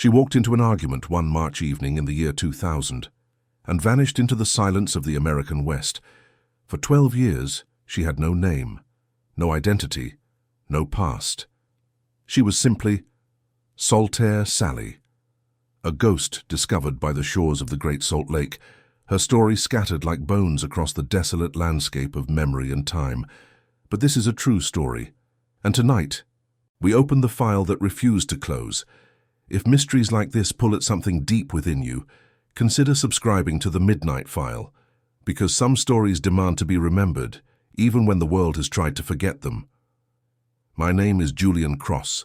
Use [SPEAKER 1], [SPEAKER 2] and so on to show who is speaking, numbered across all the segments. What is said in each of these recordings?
[SPEAKER 1] She walked into an argument one March evening in the year 2000 and vanished into the silence of the American West. For 12 years, she had no name, no identity, no past. She was simply Saltair Sally, a ghost discovered by the shores of the Great Salt Lake, her story scattered like bones across the desolate landscape of memory and time. But this is a true story, and tonight, we open the file that refused to close. If mysteries like this pull at something deep within you, consider subscribing to the Midnight File, because some stories demand to be remembered, even when the world has tried to forget them. My name is Julian Cross,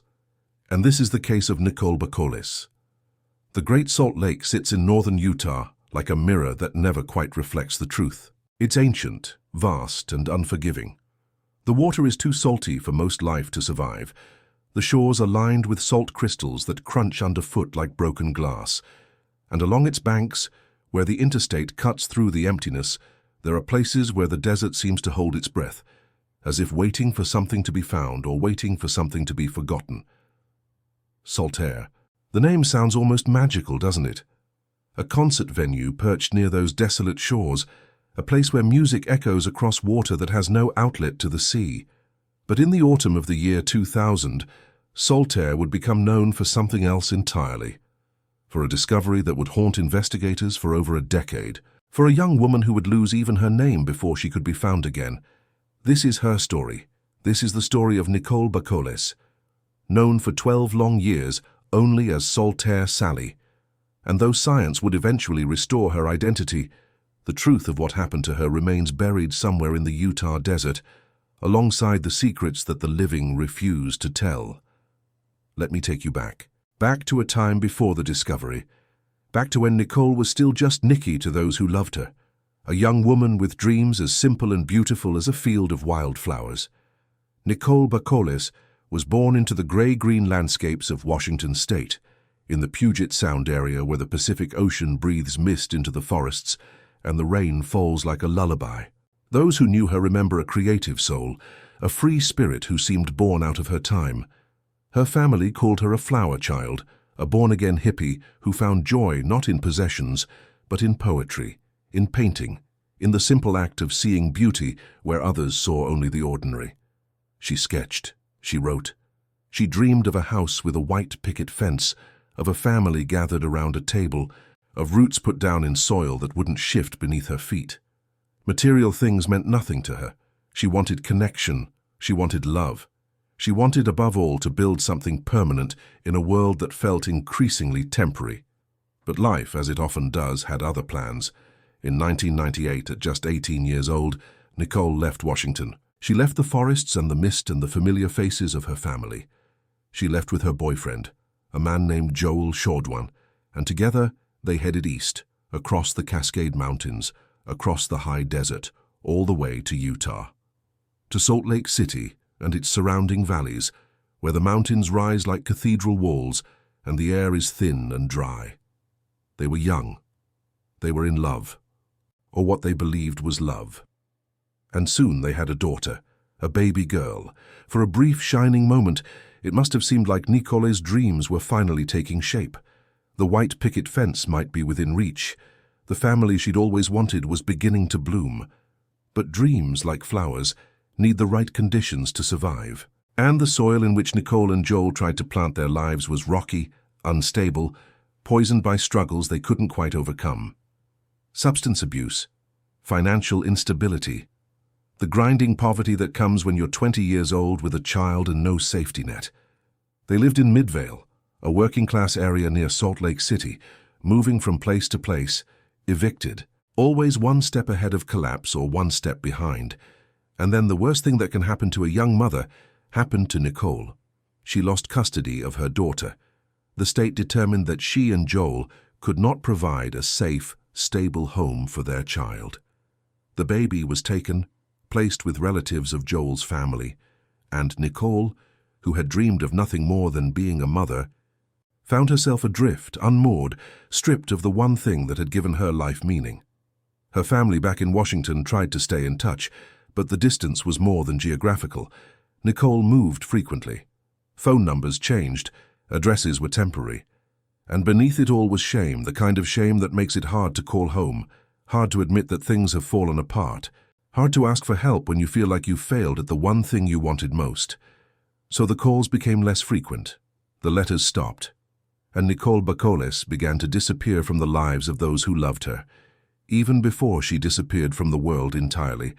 [SPEAKER 1] and this is the case of Nikole Bakoles. The Great Salt Lake sits in northern Utah like a mirror that never quite reflects the truth. It's ancient, vast, and unforgiving. The water is too salty for most life to survive. The shores are lined with salt crystals that crunch underfoot like broken glass, and along its banks, where the interstate cuts through the emptiness, there are places where the desert seems to hold its breath, as if waiting for something to be found or waiting for something to be forgotten. Saltair. The name sounds almost magical, doesn't it? A concert venue perched near those desolate shores, a place where music echoes across water that has no outlet to the sea. But in the autumn of the year 2000, Saltair would become known for something else entirely. For a discovery that would haunt investigators for over a decade. For a young woman who would lose even her name before she could be found again. This is her story. This is the story of Nikole Bakoles, known for 12 long years only as Saltair Sally. And though science would eventually restore her identity, the truth of what happened to her remains buried somewhere in the Utah desert, alongside the secrets that the living refuse to tell. Let me take you back to a time before the discovery, back to when Nikole was still just Nikki to those who loved her, a young woman with dreams as simple and beautiful as a field of wildflowers. Nikole Bakoles was born into the gray-green landscapes of Washington state, in the Puget Sound area where the Pacific Ocean breathes mist into the forests and the rain falls like a lullaby. Those who knew her remember a creative soul, a free spirit who seemed born out of her time. Her family called her a flower child, a born-again hippie who found joy not in possessions, but in poetry, in painting, in the simple act of seeing beauty where others saw only the ordinary. She sketched, she wrote. She dreamed of a house with a white picket fence, of a family gathered around a table, of roots put down in soil that wouldn't shift beneath her feet. Material things meant nothing to her. She wanted connection. She wanted love. She wanted, above all, to build something permanent in a world that felt increasingly temporary. But life, as it often does, had other plans. In 1998, at just 18 years old, Nikole left Washington. She left the forests and the mist and the familiar faces of her family. She left with her boyfriend, a man named Joel Shordwan, and together they headed east, across the Cascade Mountains, across the high desert, all the way to Utah. To Salt Lake City and its surrounding valleys, where the mountains rise like cathedral walls and the air is thin and dry. They were young. They were in love, or what they believed was love. And soon they had a daughter, a baby girl. For a brief, shining moment, it must have seemed like Nikole's dreams were finally taking shape. The white picket fence might be within reach. The family she'd always wanted was beginning to bloom. But dreams, like flowers, need the right conditions to survive. And the soil in which Nikole and Joel tried to plant their lives was rocky, unstable, poisoned by struggles they couldn't quite overcome. Substance abuse, financial instability, the grinding poverty that comes when you're 20 years old with a child and no safety net. They lived in Midvale, a working-class area near Salt Lake City, moving from place to place, evicted, always one step ahead of collapse or one step behind. And then the worst thing that can happen to a young mother happened to Nikole. She lost custody of her daughter. The state determined that she and Joel could not provide a safe, stable home for their child. The baby was taken, placed with relatives of Joel's family, and Nikole, who had dreamed of nothing more than being a mother, found herself adrift, unmoored, stripped of the one thing that had given her life meaning. Her family back in Washington tried to stay in touch, but the distance was more than geographical. Nikole moved frequently. Phone numbers changed, addresses were temporary, And beneath it all was shame, the kind of shame that makes it hard to call home, hard to admit that things have fallen apart, hard to ask for help when you feel like you've failed at the one thing you wanted most. So the calls became less frequent, the letters stopped, and Nikole Bakoles began to disappear from the lives of those who loved her, even before she disappeared from the world entirely.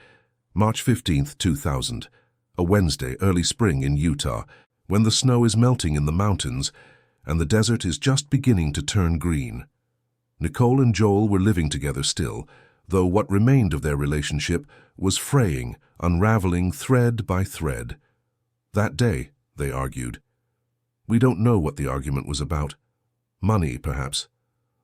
[SPEAKER 1] March 15th, 2000, a Wednesday, early spring in Utah, when the snow is melting in the mountains and the desert is just beginning to turn green. Nikole and Joel were living together still, though what remained of their relationship was fraying, unraveling thread by thread. That day, they argued. We don't know what the argument was about. Money, perhaps.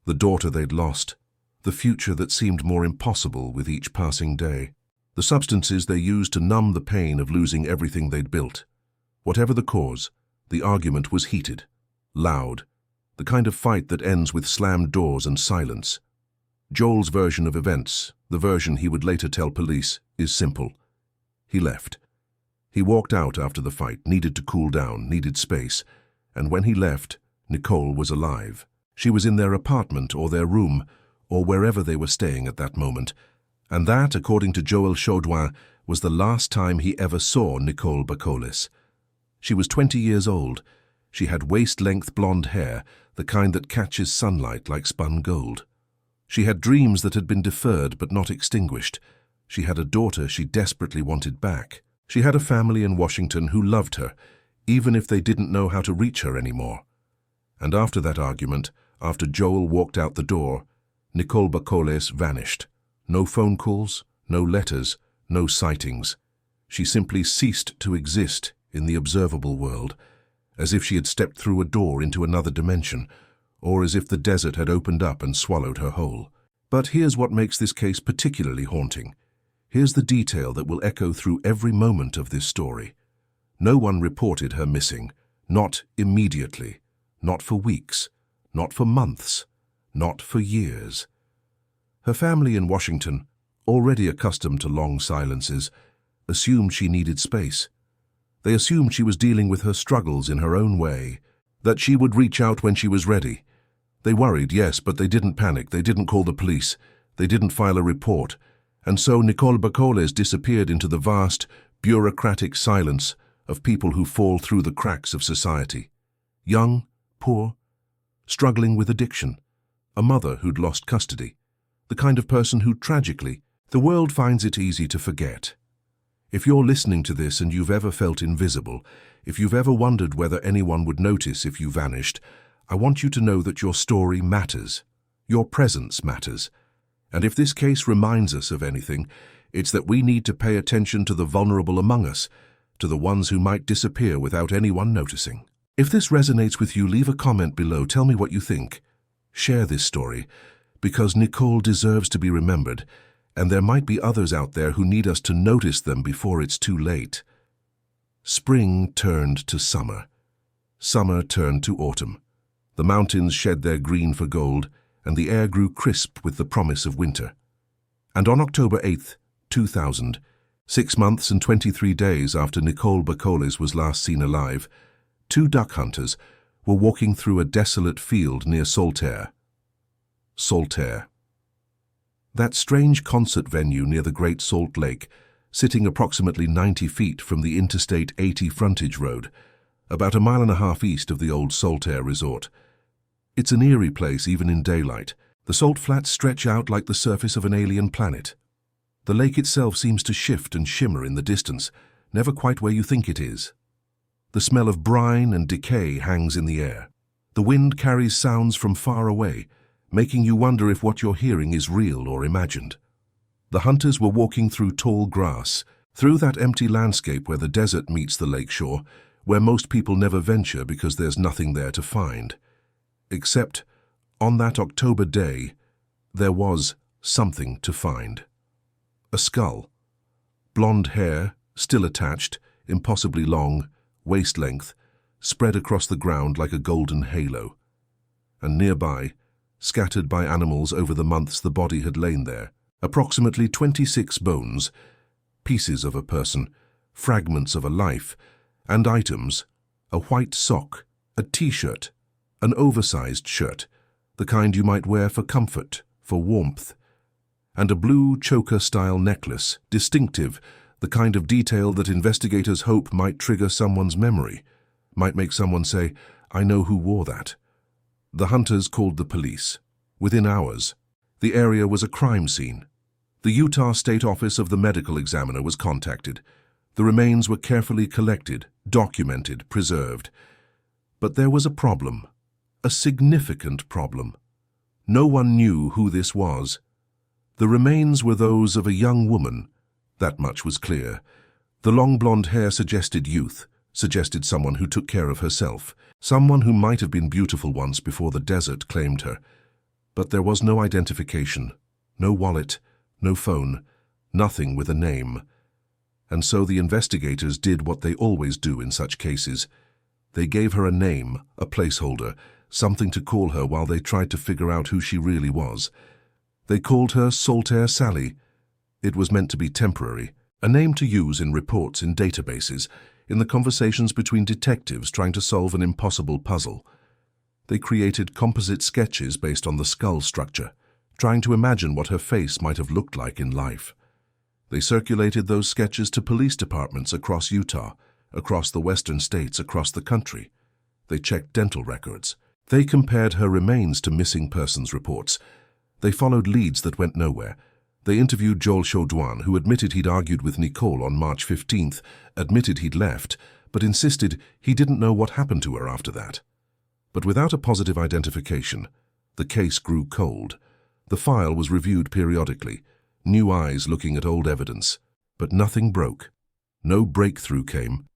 [SPEAKER 1] The daughter they'd lost. The future that seemed more impossible with each passing day. The substances they used to numb the pain of losing everything they'd built. Whatever the cause, the argument was heated, loud, the kind of fight that ends with slammed doors and silence. Joel's version of events, the version he would later tell police, is simple. He left. He walked out after the fight, needed to cool down, needed space, and when he left, Nikole was alive. She was in their apartment or their room, or wherever they were staying at that moment, and that, according to Joel Chaudouin, was the last time he ever saw Nikole Bakoles. She was 20 years old. She had waist-length blonde hair, the kind that catches sunlight like spun gold. She had dreams that had been deferred but not extinguished. She had a daughter she desperately wanted back. She had a family in Washington who loved her, even if they didn't know how to reach her anymore. And after that argument, after Joel walked out the door, Nikole Bakoles vanished. No phone calls, no letters, no sightings. She simply ceased to exist in the observable world, as if she had stepped through a door into another dimension, or as if the desert had opened up and swallowed her whole. But here's what makes this case particularly haunting. Here's the detail that will echo through every moment of this story. No one reported her missing, not immediately, not for weeks, not for months, not for years. Her family in Washington, already accustomed to long silences, assumed she needed space. They assumed she was dealing with her struggles in her own way, that she would reach out when she was ready. They worried, yes, but they didn't panic, they didn't call the police, they didn't file a report, and so Nikole Bakoles disappeared into the vast, bureaucratic silence of people who fall through the cracks of society. Young, poor, struggling with addiction, a mother who'd lost custody, the kind of person who, tragically, the world finds it easy to forget. If you're listening to this and you've ever felt invisible, if you've ever wondered whether anyone would notice if you vanished, I want you to know that your story matters. Your presence matters. And if this case reminds us of anything, it's that we need to pay attention to the vulnerable among us, to the ones who might disappear without anyone noticing. If this resonates with you, leave a comment below. Tell me what you think. Share this story, because Nikole deserves to be remembered, and there might be others out there who need us to notice them before it's too late. Spring turned to summer. Summer turned to autumn. The mountains shed their green for gold, and the air grew crisp with the promise of winter. And on October 8th, 2000, 6 months and 23 days after Nikole Bakoles was last seen alive, 2 duck hunters were walking through a desolate field near Saltair. Saltair. That strange concert venue near the Great Salt Lake, sitting approximately 90 feet from the Interstate 80 frontage road, about a mile and a half east of the old Saltair resort. It's an eerie place even in daylight. The salt flats stretch out like the surface of an alien planet. The lake itself seems to shift and shimmer in the distance, never quite where you think it is. The smell of brine and decay hangs in the air. The wind carries sounds from far away, making you wonder if what you're hearing is real or imagined. The hunters were walking through tall grass, through that empty landscape where the desert meets the lakeshore, where most people never venture because there's nothing there to find. Except, on that October day, there was something to find. A skull. Blonde hair, still attached, impossibly long, waist length, spread across the ground like a golden halo. And nearby, scattered by animals over the months the body had lain there, approximately 26 bones, pieces of a person, fragments of a life, and items, a white sock, a t-shirt, An oversized shirt, the kind you might wear for comfort, for warmth. And a blue choker-style necklace, distinctive, the kind of detail that investigators hope might trigger someone's memory, might make someone say, "I know who wore that." The hunters called the police. Within hours, the area was a crime scene. The Utah State Office of the Medical Examiner was contacted. The remains were carefully collected, documented, preserved. But there was a problem, a significant problem. No one knew who this was. The remains were those of a young woman. That much was clear. The long blonde hair suggested youth, suggested someone who took care of herself, someone who might have been beautiful once before the desert claimed her. But there was no identification, no wallet, no phone, nothing with a name. And so the investigators did what they always do in such cases. They gave her a name, a placeholder, something to call her while they tried to figure out who she really was. They called her Saltair Sally. It was meant to be temporary, a name to use in reports, in databases, in the conversations between detectives trying to solve an impossible puzzle. They created composite sketches based on the skull structure, trying to imagine what her face might have looked like in life. They circulated those sketches to police departments across Utah, across the western states, across the country. They checked dental records. They compared her remains to missing persons reports. They followed leads that went nowhere. They interviewed Joel Chaudouin, who admitted he'd argued with Nikole on March 15th, admitted he'd left, but insisted he didn't know what happened to her after that. But without a positive identification, the case grew cold. The file was reviewed periodically, new eyes looking at old evidence. But nothing broke. No breakthrough came.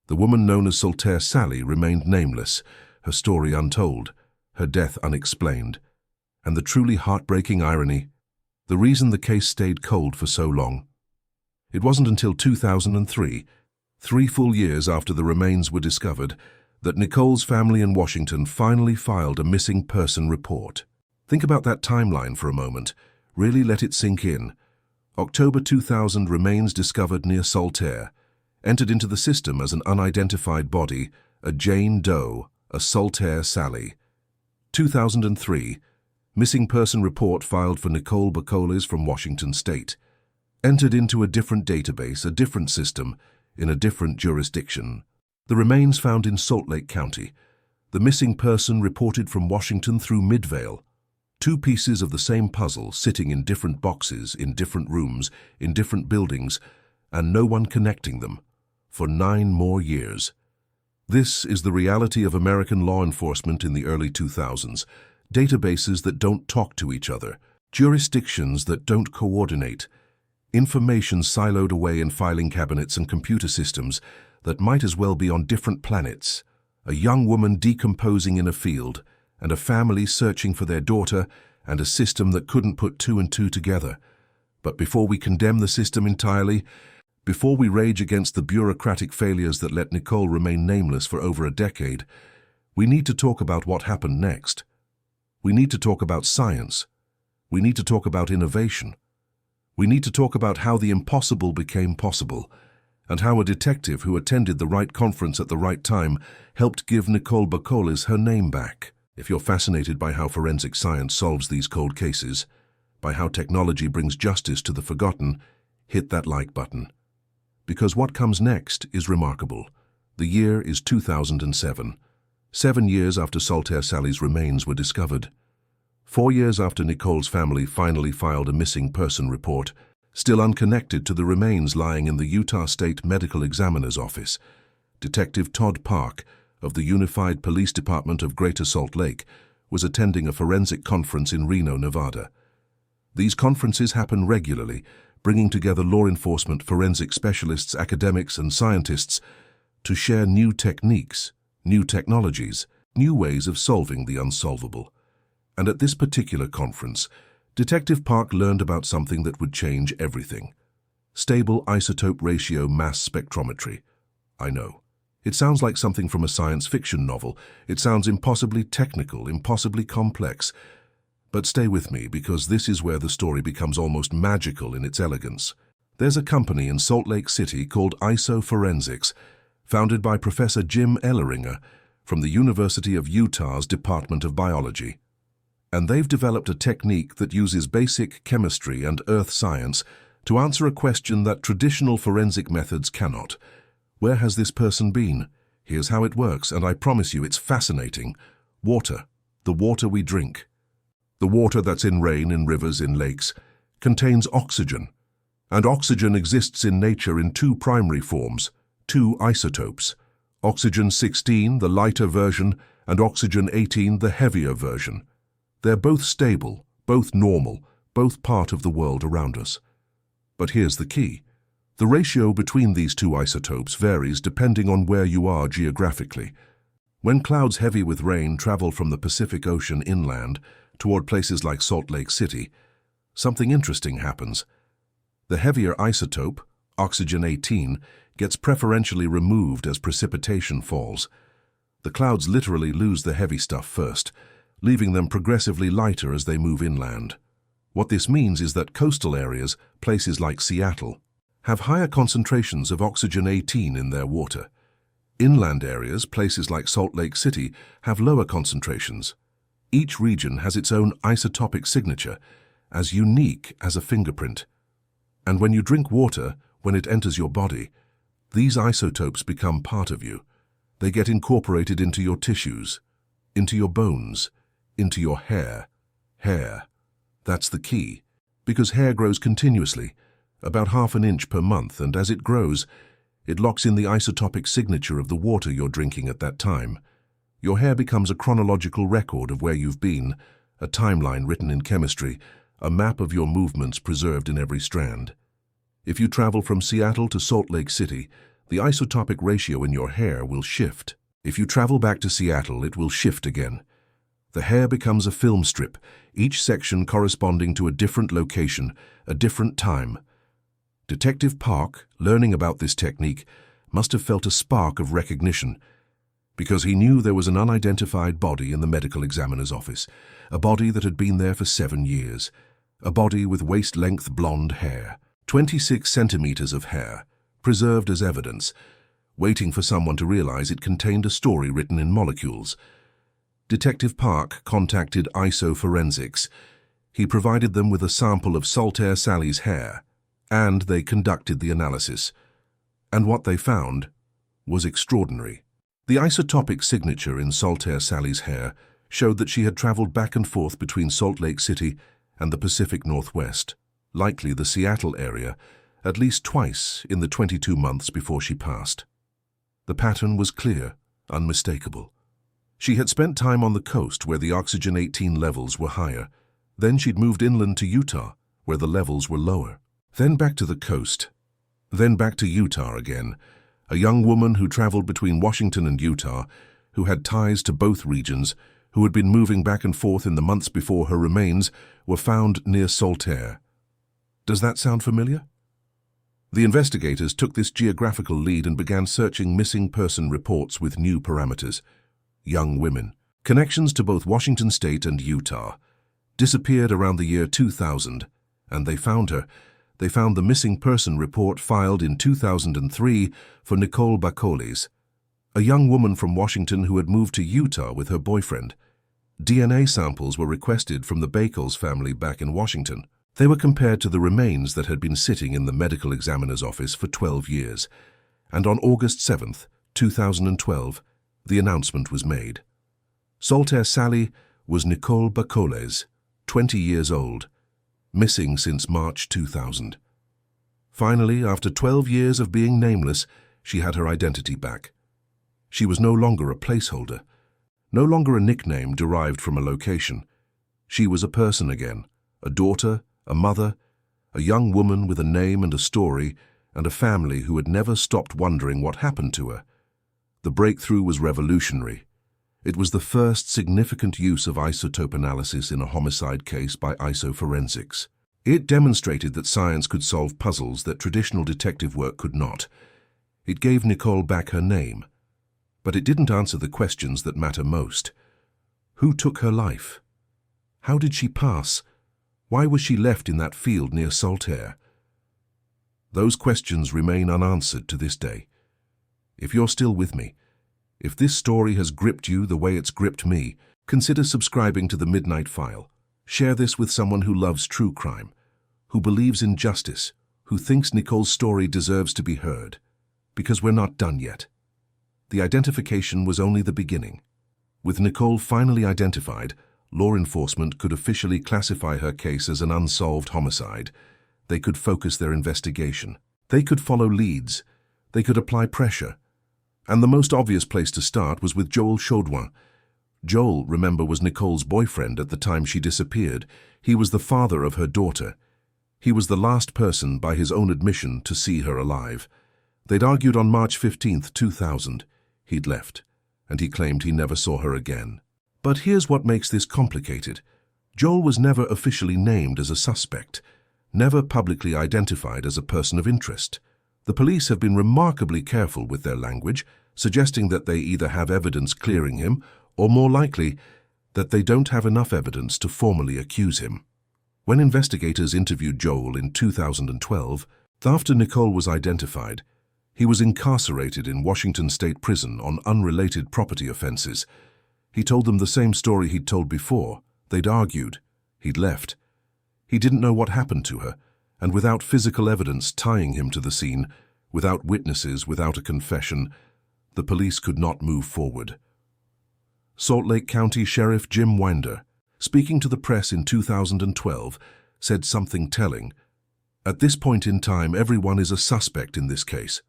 [SPEAKER 1] The woman known as Saltair Sally remained nameless, her story untold, her death unexplained. And the truly heartbreaking irony, the reason the case stayed cold for so long. It wasn't until 2003, 3 full years after the remains were discovered, that Nikole's family in Washington finally filed a missing person report. Think about that timeline for a moment. Really let it sink in. October 2000, remains discovered near Saltair, entered into the system as an unidentified body, a Jane Doe, a Saltair Sally. 2003, missing person report filed for Nikole Bakoles from Washington State. Entered into a different database, a different system, in a different jurisdiction. The remains found in Salt Lake County. The missing person reported from Washington through Midvale. 2 pieces of the same puzzle sitting in different boxes, in different rooms, in different buildings, and no one connecting them, for 9 more years. This is the reality of American law enforcement in the early 2000s. Databases that don't talk to each other, jurisdictions that don't coordinate, information siloed away in filing cabinets and computer systems that might as well be on different planets, a young woman decomposing in a field, and a family searching for their daughter, and a system that couldn't put 2 and 2 together. But before we condemn the system entirely, before we rage against the bureaucratic failures that let Nikole remain nameless for over a decade, we need to talk about what happened next. We need to talk about science. We need to talk about innovation. We need to talk about how the impossible became possible, and how a detective who attended the right conference at the right time helped give Nikole Bakoles her name back. If you're fascinated by how forensic science solves these cold cases, by how technology brings justice to the forgotten, hit that like button. Because what comes next is remarkable. The year is 2007. 7 years after Saltair Sally's remains were discovered. 4 years after Nikole's family finally filed a missing person report, still unconnected to the remains lying in the Utah State Medical Examiner's office, Detective Todd Park of the Unified Police Department of Greater Salt Lake was attending a forensic conference in Reno, Nevada. These conferences happen regularly, bringing together law enforcement, forensic specialists, academics, and scientists to share new techniques, new technologies, new ways of solving the unsolvable. And at this particular conference, Detective Park learned about something that would change everything. Stable isotope ratio mass spectrometry. I know. It sounds like something from a science fiction novel. It sounds impossibly technical, impossibly complex. But stay with me, because this is where the story becomes almost magical in its elegance. There's a company in Salt Lake City called ISO Forensics, founded by Professor Jim Elleringer, from the University of Utah's Department of Biology. And they've developed a technique that uses basic chemistry and earth science to answer a question that traditional forensic methods cannot. Where has this person been? Here's how it works, and I promise you it's fascinating. Water. The water we drink. The water that's in rain, in rivers, in lakes, contains oxygen. And oxygen exists in nature in two primary forms, two isotopes. Oxygen-16, the lighter version, and oxygen-18, the heavier version. They're both stable, both normal, both part of the world around us. But here's the key. The ratio between these two isotopes varies depending on where you are geographically. When clouds heavy with rain travel from the Pacific Ocean inland toward places like Salt Lake City, something interesting happens. The heavier isotope, oxygen-18, gets preferentially removed as precipitation falls. The clouds literally lose the heavy stuff first, leaving them progressively lighter as they move inland. What this means is that coastal areas, places like Seattle, have higher concentrations of oxygen-18 in their water. Inland areas, places like Salt Lake City, have lower concentrations. Each region has its own isotopic signature, as unique as a fingerprint. And when you drink water, when it enters your body, these isotopes become part of you. They get incorporated into your tissues, into your bones, into your hair. Hair. That's the key, because hair grows continuously, about half an inch per month, and as it grows, it locks in the isotopic signature of the water you're drinking at that time. Your hair becomes a chronological record of where you've been, a timeline written in chemistry, a map of your movements preserved in every strand. If you travel from Seattle to Salt Lake City, the isotopic ratio in your hair will shift. If you travel back to Seattle, it will shift again. The hair becomes a film strip, each section corresponding to a different location, a different time. Detective Park, learning about this technique, must have felt a spark of recognition, because he knew there was an unidentified body in the medical examiner's office, a body that had been there for 7 years, a body with waist-length blonde hair, 26 centimeters of hair, preserved as evidence, waiting for someone to realize it contained a story written in molecules. Detective Park contacted Isoforensics. He provided them with a sample of Saltair Sally's hair, and they conducted the analysis. And what they found was extraordinary. The isotopic signature in Saltair Sally's hair showed that she had traveled back and forth between Salt Lake City and the Pacific Northwest, likely the Seattle area, at least twice in the 22 months before she passed. The pattern was clear, unmistakable. She had spent time on the coast where the oxygen-18 levels were higher. Then she'd moved inland to Utah, where the levels were lower. Then back to the coast. Then back to Utah again. A young woman who traveled between Washington and Utah, who had ties to both regions, who had been moving back and forth in the months before her remains were found near Saltair. Does that sound familiar? The investigators took this geographical lead and began searching missing person reports with new parameters. Young women. Connections to both Washington State and Utah. Disappeared around the year 2000, and they found her. They found the missing person report filed in 2003 for Nikole Bakoles, a young woman from Washington who had moved to Utah with her boyfriend. DNA samples were requested from the Bakoles family back in Washington. They were compared to the remains that had been sitting in the medical examiner's office for 12 years. And on August 7th, 2012, the announcement was made. Saltair Sally was Nikole Bakoles, 20 years old, missing since March 2000. Finally, after 12 years of being nameless, she had her identity back. She was no longer a placeholder, no longer a nickname derived from a location. She was a person again, a daughter, a mother, a young woman with a name and a story, and a family who had never stopped wondering what happened to her. The breakthrough was revolutionary. It was the first significant use of isotope analysis in a homicide case by Isoforensics. It demonstrated that science could solve puzzles that traditional detective work could not. It gave Nikole back her name. But it didn't answer the questions that matter most. Who took her life? How did she pass? Why was she left in that field near Saltair? Those questions remain unanswered to this day. If you're still with me, If this story has gripped you the way it's gripped me, consider subscribing to the Midnight File. Share this with someone who loves true crime, who believes in justice, who thinks Nikole's story deserves to be heard. Because we're not done yet. The identification was only the beginning. With Nikole finally identified, law enforcement could officially classify her case as an unsolved homicide. They could focus their investigation. They could follow leads. They could apply pressure. And the most obvious place to start was with Joel Chaudouin. Joel, remember, was Nikole's boyfriend at the time she disappeared. He was the father of her daughter. He was the last person, by his own admission, to see her alive. They'd argued on March 15th, 2000. He'd left, and he claimed he never saw her again. But here's what makes this complicated. Joel was never officially named as a suspect, never publicly identified as a person of interest. The police have been remarkably careful with their language, suggesting that they either have evidence clearing him, or more likely, that they don't have enough evidence to formally accuse him. When investigators interviewed Joel in 2012, after Nikole was identified, he was incarcerated in Washington State Prison on unrelated property offenses. He told them the same story he'd told before. They'd argued. He'd left. He didn't know what happened to her, and without physical evidence tying him to the scene, without witnesses, without a confession, the police could not move forward. Salt Lake County Sheriff Jim Winder, speaking to the press in 2012, said something telling. At this point in time, everyone is a suspect in this case.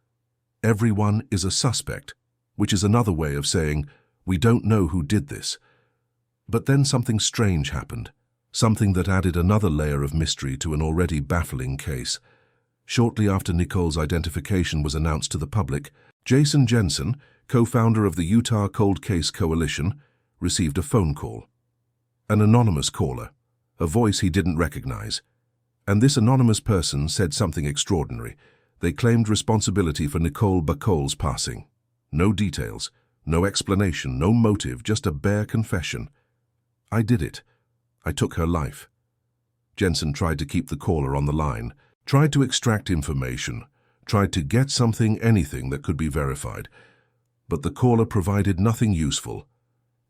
[SPEAKER 1] Everyone is a suspect, which is another way of saying, we don't know who did this. But then something strange happened, something that added another layer of mystery to an already baffling case. Shortly after Nikole's identification was announced to the public, Jason Jensen, co-founder of the Utah Cold Case Coalition, received a phone call. An anonymous caller, a voice he didn't recognize. And this anonymous person said something extraordinary. They claimed responsibility for Nikole Bakoles' passing. No details, no explanation, no motive, just a bare confession. I did it. I took her life. Jensen tried to keep the caller on the line, tried to extract information, tried to get something, anything that could be verified. But the caller provided nothing useful.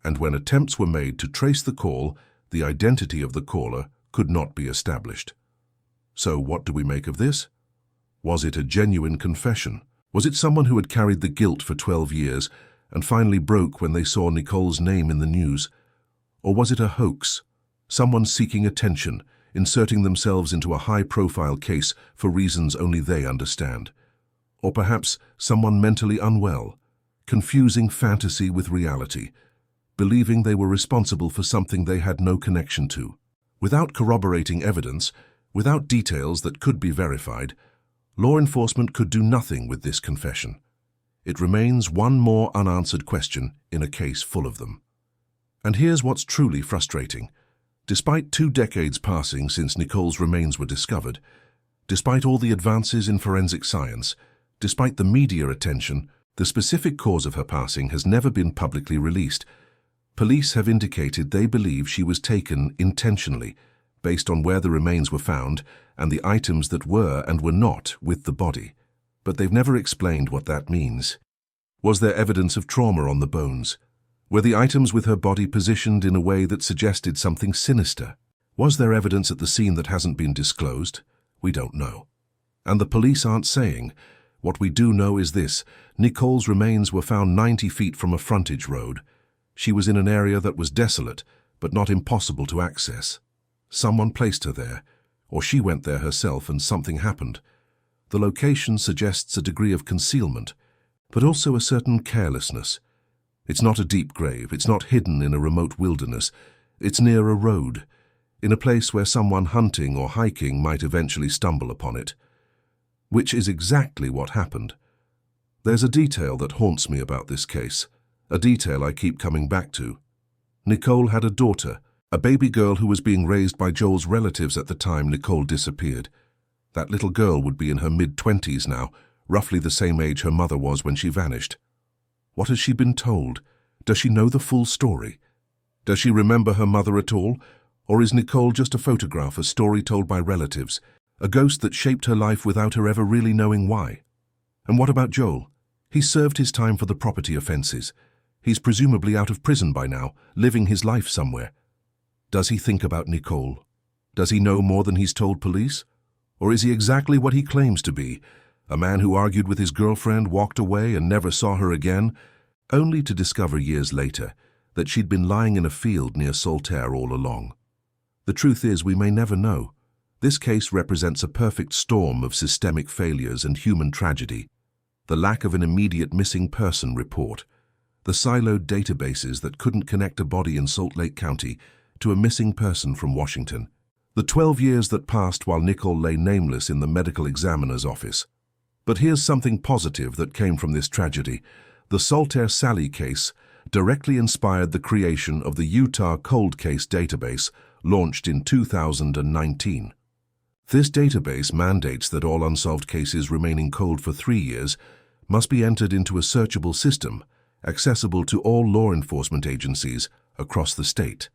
[SPEAKER 1] And when attempts were made to trace the call, the identity of the caller could not be established. So what do we make of this? Was it a genuine confession? Was it someone who had carried the guilt for 12 years and finally broke when they saw Nikole's name in the news? Or was it a hoax? Someone seeking attention, inserting themselves into a high-profile case for reasons only they understand? Or perhaps someone mentally unwell, confusing fantasy with reality, believing they were responsible for something they had no connection to? Without corroborating evidence, without details that could be verified, law enforcement could do nothing with this confession. It remains one more unanswered question in a case full of them. And here's what's truly frustrating. Despite 2 decades passing since Nikole's remains were discovered, despite all the advances in forensic science, despite the media attention, the specific cause of her passing has never been publicly released. Police have indicated they believe she was taken intentionally, based on where the remains were found and the items that were and were not with the body. But they've never explained what that means. Was there evidence of trauma on the bones? Were the items with her body positioned in a way that suggested something sinister? Was there evidence at the scene that hasn't been disclosed? We don't know. And the police aren't saying. What we do know is this: Nikole's remains were found 90 feet from a frontage road. She was in an area that was desolate, but not impossible to access. Someone placed her there, or she went there herself and something happened. The location suggests a degree of concealment, but also a certain carelessness. It's not a deep grave, it's not hidden in a remote wilderness. It's near a road, in a place where someone hunting or hiking might eventually stumble upon it. Which is exactly what happened. There's a detail that haunts me about this case, a detail I keep coming back to. Nikole had a daughter, a baby girl who was being raised by Joel's relatives at the time Nikole disappeared. That little girl would be in her mid-20s now, roughly the same age her mother was when she vanished. What has she been told? Does she know the full story? Does she remember her mother at all? Or is Nikole just a photograph, a story told by relatives, a ghost that shaped her life without her ever really knowing why? And what about Joel? He served his time for the property offenses. He's presumably out of prison by now, living his life somewhere. Does he think about Nikole? Does he know more than he's told police? Or is he exactly what he claims to be, a man who argued with his girlfriend, walked away and never saw her again, only to discover years later that she'd been lying in a field near Saltair all along? The truth is, we may never know. This case represents a perfect storm of systemic failures and human tragedy. The lack of an immediate missing person report, the siloed databases that couldn't connect a body in Salt Lake County to a missing person from Washington, the 12 years that passed while Nikole lay nameless in the medical examiner's office. But here's something positive that came from this tragedy. The Saltair Sally case directly inspired the creation of the Utah Cold Case database, launched in 2019. This database mandates that all unsolved cases remaining cold for 3 years must be entered into a searchable system, accessible to all law enforcement agencies across the state.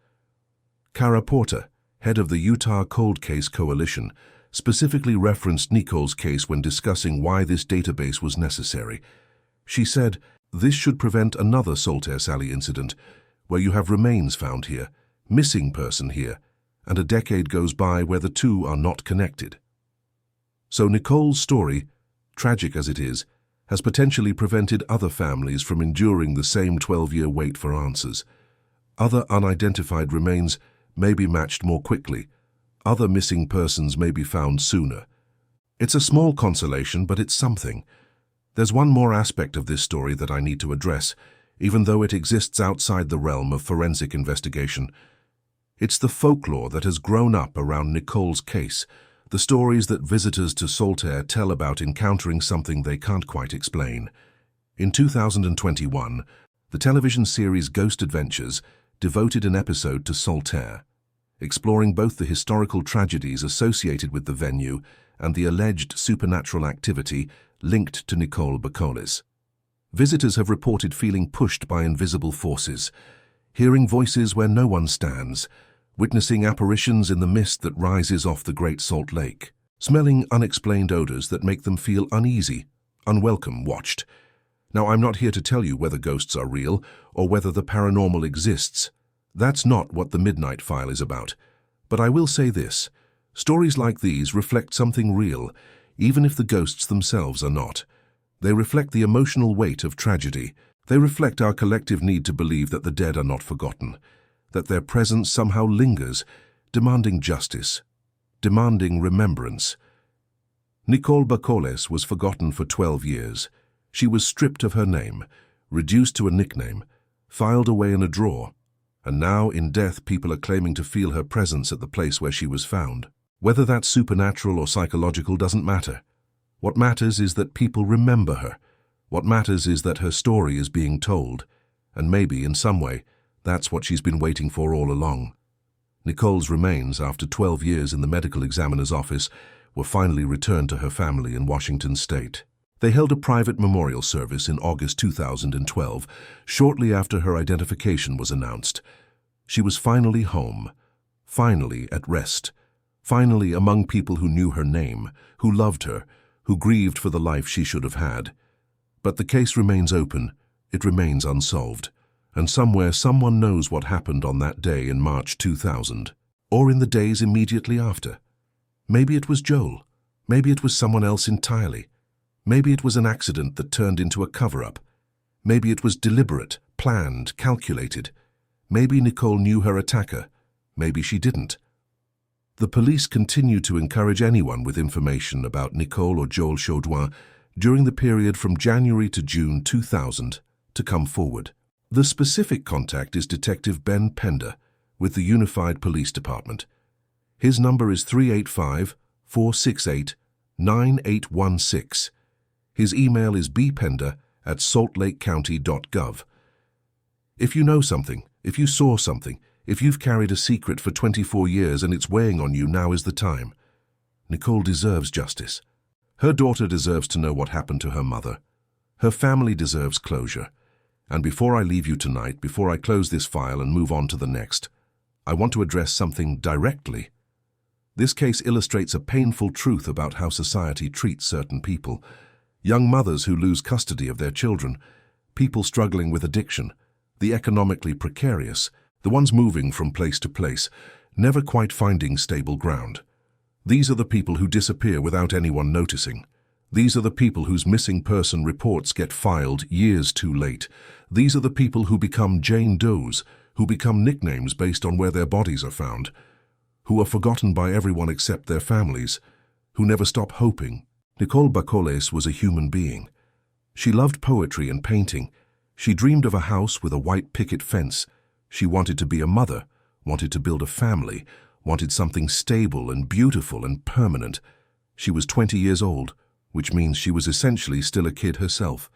[SPEAKER 1] Kara Porter, head of the Utah Cold Case Coalition, specifically referenced Nikole's case when discussing why this database was necessary. She said, "This should prevent another Saltair Sally incident, where you have remains found here, missing person here, and a decade goes by where the two are not connected." So Nikole's story, tragic as it is, has potentially prevented other families from enduring the same 12-year wait for answers. Other unidentified remains may be matched more quickly. Other missing persons may be found sooner. It's a small consolation, but it's something. There's one more aspect of this story that I need to address, even though it exists outside the realm of forensic investigation. It's the folklore that has grown up around Nikole's case, the stories that visitors to Saltair tell about encountering something they can't quite explain. In 2021, the television series Ghost Adventures devoted an episode to Saltair, exploring both the historical tragedies associated with the venue and the alleged supernatural activity linked to Nikole Bakoles. Visitors have reported feeling pushed by invisible forces, hearing voices where no one stands, witnessing apparitions in the mist that rises off the Great Salt Lake, smelling unexplained odors that make them feel uneasy, unwelcome, watched. Now, I'm not here to tell you whether ghosts are real or whether the paranormal exists. That's not what the Midnight File is about. But I will say this: stories like these reflect something real, even if the ghosts themselves are not. They reflect the emotional weight of tragedy. They reflect our collective need to believe that the dead are not forgotten, that their presence somehow lingers, demanding justice, demanding remembrance. Nikole Bakoles was forgotten for 12 years. She was stripped of her name, reduced to a nickname, filed away in a drawer, and now in death people are claiming to feel her presence at the place where she was found. Whether that's supernatural or psychological doesn't matter. What matters is that people remember her. What matters is that her story is being told, and maybe, in some way, that's what she's been waiting for all along. Nikole's remains, after 12 years in the medical examiner's office, were finally returned to her family in Washington state. They held a private memorial service in August 2012, shortly after her identification was announced. She was finally home, finally at rest, finally among people who knew her name, who loved her, who grieved for the life she should have had. But the case remains open, it remains unsolved, and somewhere someone knows what happened on that day in March 2000, or in the days immediately after. Maybe it was Joel, maybe it was someone else entirely. Maybe it was an accident that turned into a cover-up. Maybe it was deliberate, planned, calculated. Maybe Nikole knew her attacker. Maybe she didn't. The police continue to encourage anyone with information about Nikole or Joel Chaudouin during the period from January to June 2000 to come forward. The specific contact is Detective Ben Pender with the Unified Police Department. His number is 385-468-9816. His email is bpender@saltlakecounty.gov. If you know something, if you saw something, if you've carried a secret for 24 years and it's weighing on you, now is the time. Nikole deserves justice. Her daughter deserves to know what happened to her mother. Her family deserves closure. And before I leave you tonight, before I close this file and move on to the next, I want to address something directly. This case illustrates a painful truth about how society treats certain people. Young mothers who lose custody of their children, people struggling with addiction, the economically precarious, the ones moving from place to place, never quite finding stable ground. These are the people who disappear without anyone noticing. These are the people whose missing person reports get filed years too late. These are the people who become Jane Does, who become nicknames based on where their bodies are found, who are forgotten by everyone except their families, who never stop hoping. Nikole Bakoles was a human being. She loved poetry and painting. She dreamed of a house with a white picket fence. She wanted to be a mother, wanted to build a family, wanted something stable and beautiful and permanent. She was 20 years old, which means she was essentially still a kid herself,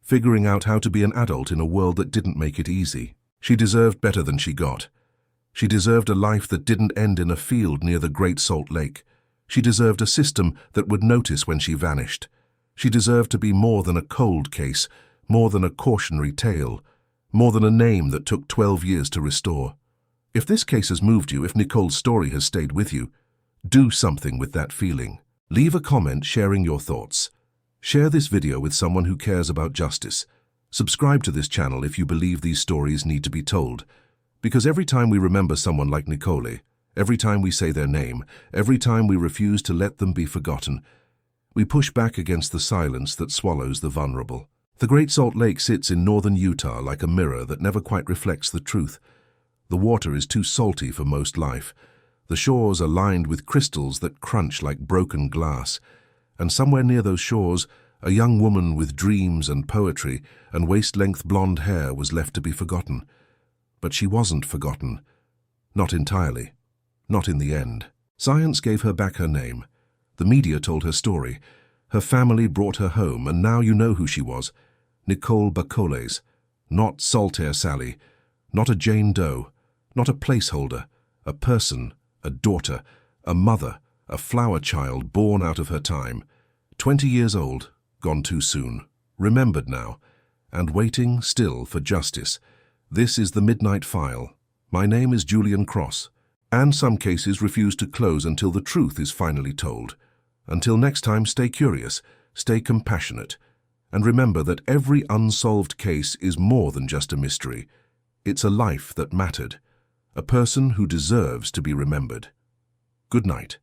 [SPEAKER 1] figuring out how to be an adult in a world that didn't make it easy. She deserved better than she got. She deserved a life that didn't end in a field near the Great Salt Lake. She deserved a system that would notice when she vanished. She deserved to be more than a cold case, more than a cautionary tale, more than a name that took 12 years to restore. If this case has moved you, if Nikole's story has stayed with you, do something with that feeling. Leave a comment sharing your thoughts. Share this video with someone who cares about justice. Subscribe to this channel if you believe these stories need to be told. Because every time we remember someone like Nikole, every time we say their name, every time we refuse to let them be forgotten, we push back against the silence that swallows the vulnerable. The Great Salt Lake sits in northern Utah like a mirror that never quite reflects the truth. The water is too salty for most life. The shores are lined with crystals that crunch like broken glass. And somewhere near those shores, a young woman with dreams and poetry and waist-length blonde hair was left to be forgotten. But she wasn't forgotten. Not entirely. Not in the end. Science gave her back her name. The media told her story. Her family brought her home, and now you know who she was. Nikole Bakoles. Not Saltair Sally. Not a Jane Doe. Not a placeholder. A person. A daughter. A mother. A flower child born out of her time. 20 years old. Gone too soon. Remembered now. And waiting still for justice. This is the Midnight File. My name is Julian Cross. And some cases refuse to close until the truth is finally told. Until next time, stay curious, stay compassionate, and remember that every unsolved case is more than just a mystery. It's a life that mattered, a person who deserves to be remembered. Good night.